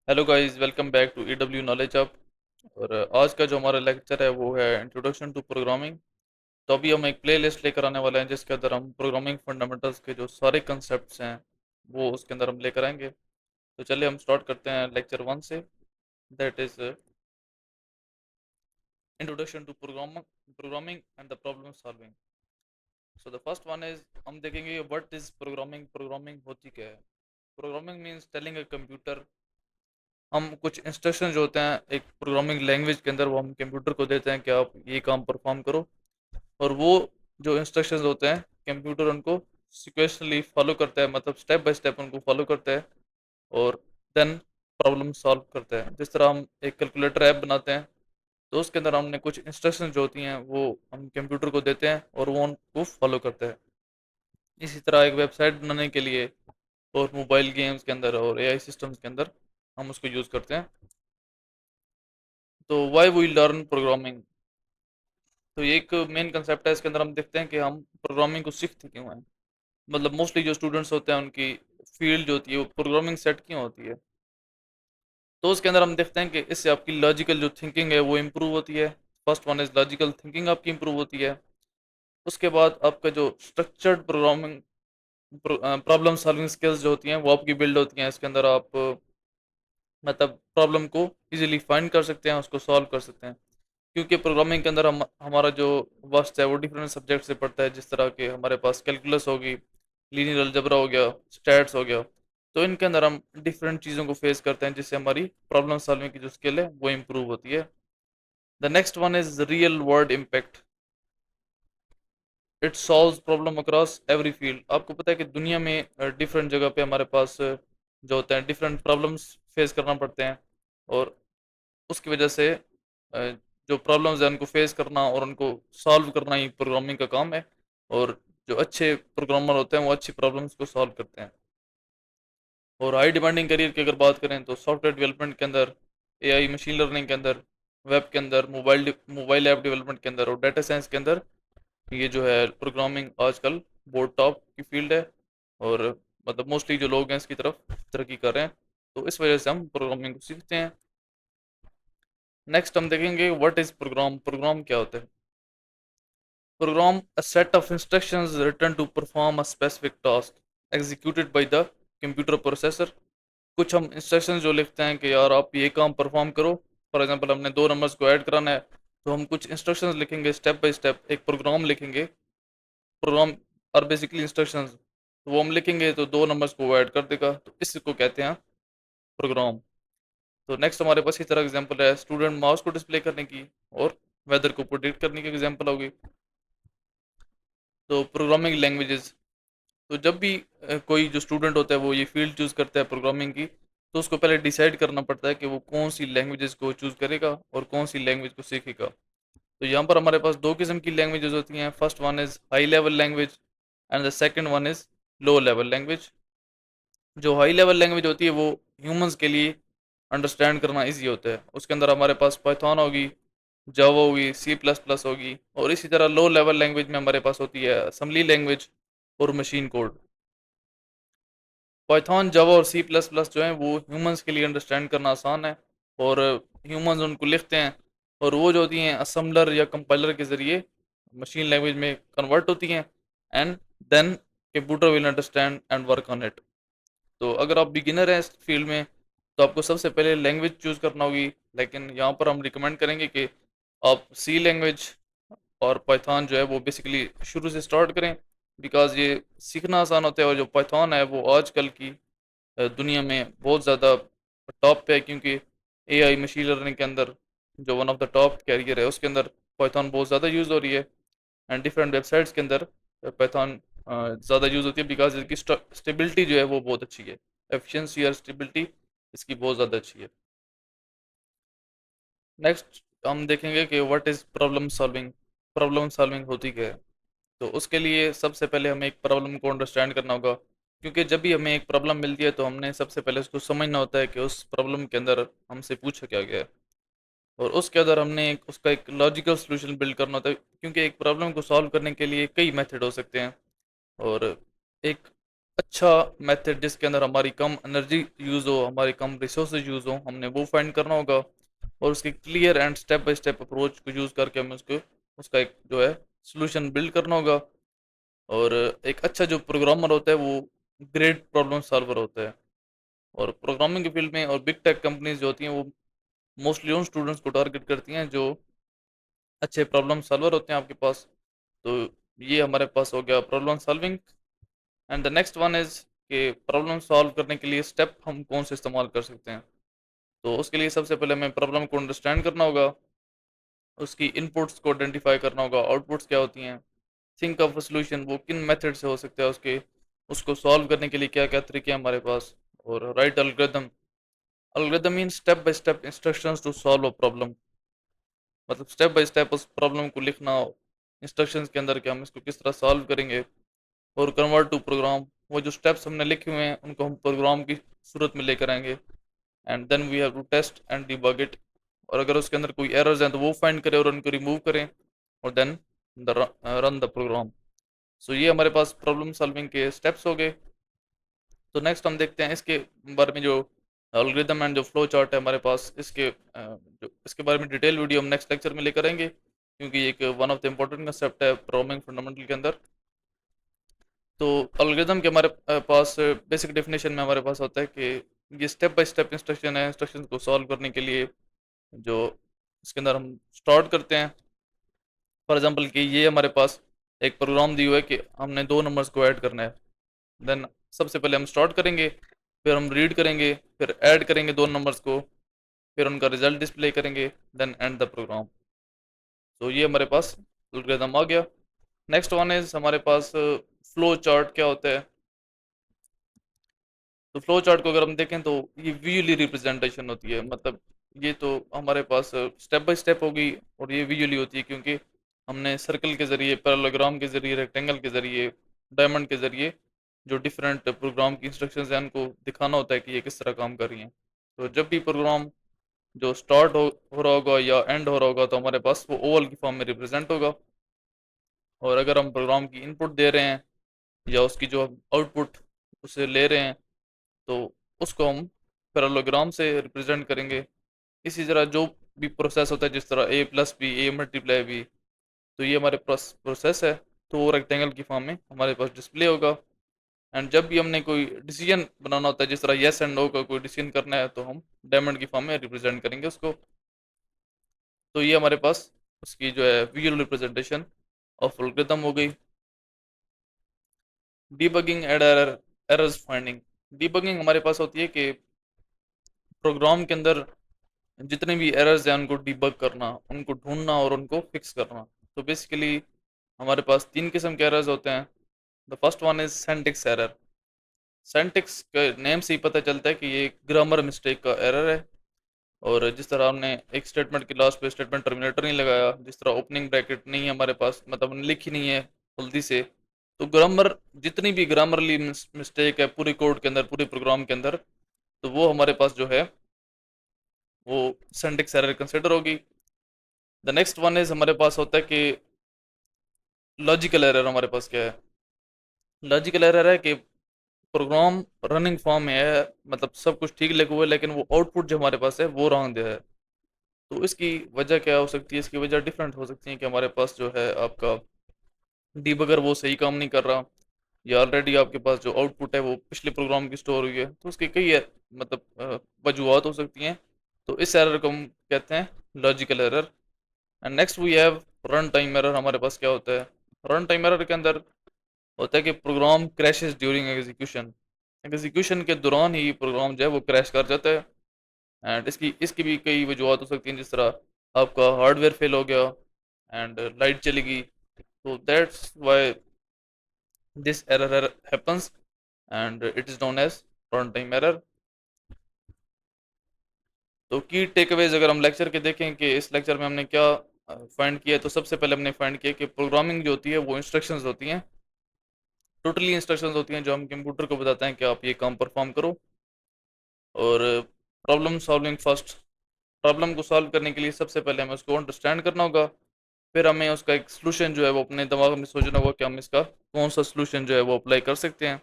Hello guys, welcome back to EW knowledge up. और आज का जो हमारा लेक्चर है वो है इंट्रोडक्शन टू प्रोग्रामिंग। तो अभी हम एक प्लेलिस्ट लेकर आने वाले हैं जिसके अंदर हम प्रोग्रामिंग फंडामेंटल्स के जो सारे कंसेप्ट्स हैं वो उसके अंदर हम लेकर आएंगे। तो चलिए हम स्टार्ट करते हैं लेक्चर वन से। That is introduction to programming and the problem solving. So the first one is हम देखेंगे व्हाट इज प्रोग्रामिंग। प्रोग्रामिंग होती क्या है। Programming means telling a computer, हम कुछ इंस्ट्रक्शन जो होते हैं एक प्रोग्रामिंग लैंग्वेज के अंदर वो हम कंप्यूटर को देते हैं कि आप ये काम परफॉर्म करो। और वो जो इंस्ट्रक्शंस होते हैं कंप्यूटर उनको सिक्वेंशली फॉलो करता है, मतलब स्टेप बाय स्टेप उनको फॉलो करता है और देन प्रॉब्लम सॉल्व करता है। जिस तरह हम एक कैलकुलेटर ऐप बनाते हैं तो उसके अंदर हमने कुछ इंस्ट्रक्शंस जो होती हैं वो हम कंप्यूटर को देते हैं और वो उनको फॉलो करता है। इसी तरह एक वेबसाइट बनाने के लिए और मोबाइल गेम्स के अंदर और एआई सिस्टम्स के अंदर हम उसको यूज़ करते हैं। तो वाई वी लर्न प्रोग्रामिंग, तो ये एक मेन कंसेप्ट है। इसके अंदर हम देखते हैं कि हम प्रोग्रामिंग को सीखते क्यों हैं। मतलब मोस्टली जो स्टूडेंट्स होते हैं उनकी फील्ड जो होती है वो प्रोग्रामिंग सेट क्यों होती है। तो उसके अंदर हम देखते हैं कि इससे आपकी लॉजिकल जो थिंकिंग है वो इम्प्रूव होती है। First one is logical thinking आपकी इम्प्रूव होती है। उसके बाद आपका जो structured programming problem solving skills जो होती हैं वो आपकी बिल्ड होती हैं। इसके अंदर आप मतलब प्रॉब्लम को इजीली फाइंड कर सकते हैं, उसको सॉल्व कर सकते हैं। क्योंकि प्रोग्रामिंग के अंदर हम हमारा जो वस्त है वो डिफरेंट सब्जेक्ट से पढ़ता है। जिस तरह के हमारे पास कैलकुलस होगी, लीनियर अलजेब्रा हो गया, स्टैट्स हो गया। तो इनके अंदर हम डिफरेंट चीज़ों को फेस करते हैं जिससे हमारी प्रॉब्लम सॉल्विंग की जो स्किल है वो इम्प्रूव होती है। The next one is real world impact. It solves problem across every field. आपको पता है कि दुनिया में डिफरेंट जगह पे हमारे पास जो होते हैं डिफरेंट प्रॉब्लम्स फेस करना पड़ते हैं। और उसकी वजह से जो प्रॉब्लम्स हैं उनको फेस करना और उनको सॉल्व करना ही प्रोग्रामिंग का काम है। और जो अच्छे प्रोग्रामर होते हैं वो अच्छी प्रॉब्लम्स को सॉल्व करते हैं। और हाई डिमांडिंग करियर की अगर बात करें तो सॉफ्टवेयर डेवलपमेंट के अंदर, एआई मशीन लर्निंग के अंदर, वेब के अंदर, मोबाइल ऐप डेवलपमेंट के अंदर और डाटा साइंस के अंदर ये जो है प्रोग्रामिंग आजकल बहुत टॉप की फील्ड है। और मतलब मोस्टली जो लोग हैं इसकी तरफ तरक्की कर रहे हैं। तो इस वजह से हम प्रोग्रामिंग को सीखते हैं। नेक्स्ट हम देखेंगे व्हाट इज प्रोग्राम। प्रोग्राम क्या होता है। Program a set of instructions written to perform a specific task executed by the computer processor. कुछ हम इंस्ट्रक्शंस जो लिखते हैं कि यार आप ये काम परफॉर्म करो। फॉर एग्जांपल हमने दो नंबर्स को ऐड कराना है तो हम कुछ इंस्ट्रक्शंस लिखेंगे, स्टेप बाय स्टेप एक प्रोग्राम लिखेंगे। प्रोग्राम और बेसिकली इंस्ट्रक्शंस तो वो हम लिखेंगे तो दो नंबर्स को वो ऐड कर देगा, तो इसको कहते हैं प्रोग्राम। तो नेक्स्ट हमारे पास इसी तरह एग्जांपल है स्टूडेंट माउस को डिस्प्ले करने की और वेदर को प्रोडिक्ट करने की एग्जांपल होगी। तो प्रोग्रामिंग लैंग्वेजेस, तो जब भी कोई जो स्टूडेंट होता है वो ये फील्ड चूज़ करता है प्रोग्रामिंग की, तो उसको पहले डिसाइड करना पड़ता है कि वो कौन सी लैंग्वेजेस को चूज़ करेगा और कौन सी लैंग्वेज को सीखेगा। तो यहाँ पर हमारे पास दो किस्म की लैंग्वेजेस होती हैं। First one is high level language and the second one is low level language. जो हाई लेवल लैंग्वेज होती है वो ह्यूमंस के लिए अंडरस्टैंड करना इजी होता है। उसके अंदर हमारे पास पाइथन होगी, जावा होगी, सी प्लस प्लस होगी। और इसी तरह लो लेवल लैंग्वेज में हमारे पास होती है असम्बली लैंग्वेज और मशीन कोड। पाइथन, जावा और सी प्लस प्लस जो है वो ह्यूमंस के लिए अंडरस्टैंड करना आसान है। और ह्यूमंस उनको लिखते हैं और वो जो होती हैं असम्बलर या कंपाइलर के ज़रिए मशीन लैंग्वेज में कन्वर्ट होती हैं। And then computer will understand and work on it. तो अगर आप बिगिनर हैं इस फील्ड में तो आपको सबसे पहले लैंग्वेज चूज़ करना होगी। लेकिन यहाँ पर हम रिकमेंड करेंगे कि आप सी लैंग्वेज और पाइथन जो है वो बेसिकली शुरू से स्टार्ट करें। बिकॉज ये सीखना आसान होता है और जो पाइथन है वो आजकल की दुनिया में बहुत ज़्यादा टॉप पे है। क्योंकि एआई मशीन लर्निंग के अंदर जो one of the top career है उसके अंदर पाइथन बहुत ज़्यादा यूज़ हो रही है। एंड डिफरेंट वेबसाइट्स के अंदर पाइथन ज़्यादा यूज़ होती है बिकॉज इसकी स्टेबिलिटी जो है वो बहुत अच्छी है। एफिशिएंसी और स्टेबिलिटी इसकी बहुत ज़्यादा अच्छी है। नेक्स्ट हम देखेंगे कि what is problem solving. Problem solving होती क्या है। तो उसके लिए सबसे पहले हमें एक प्रॉब्लम को अंडरस्टैंड करना होगा। क्योंकि जब भी हमें एक प्रॉब्लम मिलती है तो हमने सबसे पहले उसको समझना होता है कि उस प्रॉब्लम के अंदर हमसे पूछा क्या गया है। और उसके अंदर हमने उसका एक लॉजिकल सलूशन बिल्ड करना होता है। क्योंकि एक प्रॉब्लम को सॉल्व करने के लिए कई मेथड हो सकते हैं। और एक अच्छा मेथड जिसके अंदर हमारी कम एनर्जी यूज़ हो, हमारी कम रिसोर्सेज यूज़ हो, हमने वो फाइंड करना होगा। और उसकी clear and step by step approach को यूज़ करके हमें उसको उसका एक जो है सोल्यूशन बिल्ड करना होगा। और एक अच्छा जो प्रोग्रामर होता है वो ग्रेट प्रॉब्लम सॉल्वर होता है। और प्रोग्रामिंग की फील्ड में और बिग टेक कंपनीज जो होती हैं वो मोस्टली उन स्टूडेंट्स को टारगेट करती हैं जो अच्छे प्रॉब्लम सॉल्वर होते हैं आपके पास। तो ये हमारे पास हो गया problem solving. And the next one is कि प्रॉब्लम सॉल्व करने के लिए स्टेप हम कौन से इस्तेमाल कर सकते हैं। तो उसके लिए सबसे पहले हमें प्रॉब्लम को अंडरस्टैंड करना होगा, उसकी इनपुट्स को आइडेंटिफाई करना होगा, आउटपुट्स क्या होती हैं, थिंक ऑफ अ सॉल्यूशन वो किन मेथड से हो सकता है, उसके उसको सॉल्व करने के लिए क्या क्या तरीके हैं हमारे पास। और write algorithm, algorithm mean step by step instructions to solve a problem. मतलब स्टेप बाय स्टेप उस प्रॉब्लम को लिखना इंस्ट्रक्शंस के अंदर कि हम इसको किस तरह सॉल्व करेंगे। और कन्वर्ट टू प्रोग्राम, वो जो स्टेप्स हमने लिखे हुए हैं उनको हम प्रोग्राम की सूरत में लेकर आएंगे। And then we have to test and debug it. और अगर उसके अंदर कोई एरर्स हैं तो वो फाइंड करें और उनको रिमूव करें। और देन रन द प्रोग्राम। सो ये हमारे पास प्रॉब्लम सॉल्विंग के स्टेप्स हो गए। तो नेक्स्ट हम देखते हैं इसके बारे में जो एल्गोरिथम एंड जो फ्लो चार्ट है हमारे पास, इसके जो इसके बारे में डिटेल वीडियो हम नेक्स्ट लेक्चर में लेकर आएंगे, क्योंकि ये एक one of the important concept है प्रोग्रामिंग फंडामेंटल के अंदर। तो एल्गोरिथम के हमारे पास बेसिक डेफिनेशन में हमारे पास होता है कि ये स्टेप बाय स्टेप इंस्ट्रक्शन है, इंस्ट्रक्शन को सॉल्व करने के लिए जो इसके अंदर हम स्टार्ट करते हैं। फॉर एग्जांपल कि ये हमारे पास एक प्रोग्राम दी हुआ है कि हमने दो नंबर्स को ऐड करना है। देन सबसे पहले हम स्टार्ट करेंगे, फिर हम रीड करेंगे, फिर ऐड करेंगे दो नंबर्स को, फिर उनका रिजल्ट डिस्प्ले करेंगे, देन एंड द प्रोग्राम। तो ये हमारे पास एल्गोरिथम आ गया। नेक्स्ट वन इज हमारे पास फ्लो चार्ट क्या होता है। तो फ्लो चार्ट को अगर हम देखें तो ये विजुअली रिप्रेजेंटेशन होती है। मतलब ये तो हमारे पास स्टेप बाय स्टेप होगी और ये विजुअली होती है, क्योंकि हमने सर्कल के जरिए, पैरेललोग्राम के जरिए, रेक्टेंगल के जरिए, डायमंड के जरिए जो डिफरेंट प्रोग्राम की इंस्ट्रक्शंस हैं उनको दिखाना होता है कि ये किस तरह काम कर रही हैं। तो जब भी प्रोग्राम जो स्टार्ट हो रहा होगा या एंड हो रहा होगा तो हमारे पास वो ओवल की फॉर्म में रिप्रेजेंट होगा। और अगर हम प्रोग्राम की इनपुट दे रहे हैं या उसकी जो आउटपुट उसे ले रहे हैं तो उसको हम पैरेललोग्राम से रिप्रेजेंट करेंगे। इसी तरह जो भी प्रोसेस होता है, जिस तरह ए plus B, A multiply B, तो ये हमारे पास प्रोसेस है। तो वो रेक्टेंगल की फॉर्म में हमारे पास डिस्प्ले होगा। एंड जब भी हमने कोई डिसीजन बनाना होता है, जिस तरह येस एंड नो का कोई डिसीजन करना है, तो हम डायमंड की फॉर्म में रिप्रेजेंट करेंगे उसको। तो ये हमारे पास उसकी जो है विजुअल रिप्रेजेंटेशन ऑफ एल्गोरिथम हो गई। Debugging and errors finding. Debugging हमारे पास होती है कि प्रोग्राम के अंदर जितने भी एरर्स हैं उनको डिबग करना, उनको ढूंढना और उनको फिक्स करना। तो बेसिकली हमारे पास तीन किस्म के एरर्स होते हैं। The first one is syntax error. Syntax के नेम से ही पता चलता है कि ये ग्रामर मिस्टेक का एरर है। और जिस तरह हमने एक स्टेटमेंट के लास्ट पे स्टेटमेंट टर्मिनेटर नहीं लगाया, जिस तरह ओपनिंग ब्रैकेट नहीं है हमारे पास, मतलब हमने लिखी नहीं है जल्दी से, तो ग्रामर जितनी भी ग्रामरली मिस्टेक है पूरी कोड के अंदर, पूरे प्रोग्राम के अंदर, तो वो हमारे पास जो है वो सिंटैक्स एरर कंसिडर होगी। द नेक्स्ट वन इज हमारे पास होता है कि लॉजिकल एरर। हमारे पास क्या है, लॉजिकल एरर है कि प्रोग्राम रनिंग फॉर्म में है, मतलब सब कुछ ठीक लिखा हुआ है, लेकिन वो आउटपुट जो हमारे पास है वो रॉन्ग है। तो इसकी वजह क्या हो सकती है, इसकी वजह डिफरेंट हो सकती है कि हमारे पास जो है आपका डीबगर वो सही काम नहीं कर रहा, या ऑलरेडी आपके पास जो आउटपुट है वो पिछले प्रोग्राम की स्टोर हुई है। तो उसकी कई मतलब वजूहत हो सकती हैं। तो इस एरर को हम कहते हैं logical error. And next we have run time error. हमारे पास क्या होता है, रन टाइम एरर के अंदर होता है कि program crashes during execution. Execution के दौरान ही प्रोग्राम जो है वो क्रैश कर जाता है। एंड इसकी इसकी भी कई वजूहत हो सकती हैं, जिस तरह आपका हार्डवेयर फेल हो गया एंड लाइट चली गई। तो that's why this error happens and it is known as run time error. तो की टेकअवेज अगर हम लेक्चर के देखें कि इस लेक्चर में हमने क्या फाइंड किया, तो सबसे पहले हमने फाइंड किया कि प्रोग्रामिंग जो होती है वो इंस्ट्रक्शंस होती हैं, टोटली इंस्ट्रक्शंस होती हैं जो हम कंप्यूटर को बताते हैं कि आप ये काम परफॉर्म करो। और प्रॉब्लम सॉल्विंग फर्स्ट, प्रॉब्लम को सॉल्व करने के लिए सबसे पहले हमें उसको अंडरस्टैंड करना होगा। फिर हमें उसका एक सोल्यूशन जो है वो अपने दिमाग में सोचना होगा कि हम इसका कौन सा सोल्यूशन जो है वो अप्लाई कर सकते हैं।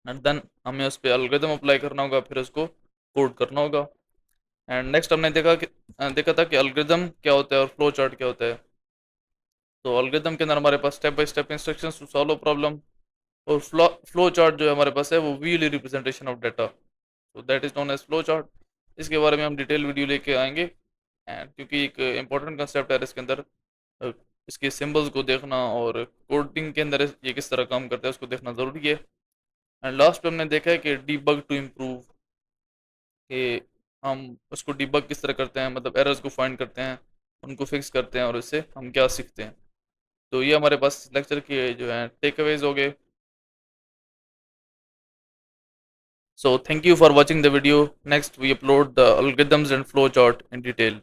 एंड देन हमें उस पर एल्गोरिथम अप्लाई करना होगा, फिर उसको कोड करना होगा। एंड नेक्स्ट हमने देखा था कि एल्गोरिथम क्या होता है और फ्लो चार्ट क्या होता है। तो एल्गोरिथम के अंदर हमारे पास step by step instructions to solve problem, और फ्लो चार्ट जो है हमारे पास है वो विजुअली रिप्रेजेंटेशन ऑफ डाटा, तो that is known as flow chart. इसके बारे में हम डिटेल वीडियो लेके आएंगे, एंड क्योंकि एक इंपॉर्टेंट कंसेप्ट है इसके अंदर, अ, इसके सिंबल्स को देखना और कोडिंग के अंदर ये किस तरह काम करता है उसको देखना ज़रूरी है। एंड लास्ट पे हमने देखा है कि डीबग टू इम्प्रूव, कि हम उसको डीबग किस तरह करते हैं, मतलब एरर्स को फाइंड करते हैं, उनको फिक्स करते हैं और इससे हम क्या सीखते हैं। तो ये हमारे पास लेक्चर के जो है टेक अवेज हो गए। So thank you for watching the video. Next we upload the algorithms and flowchart in detail.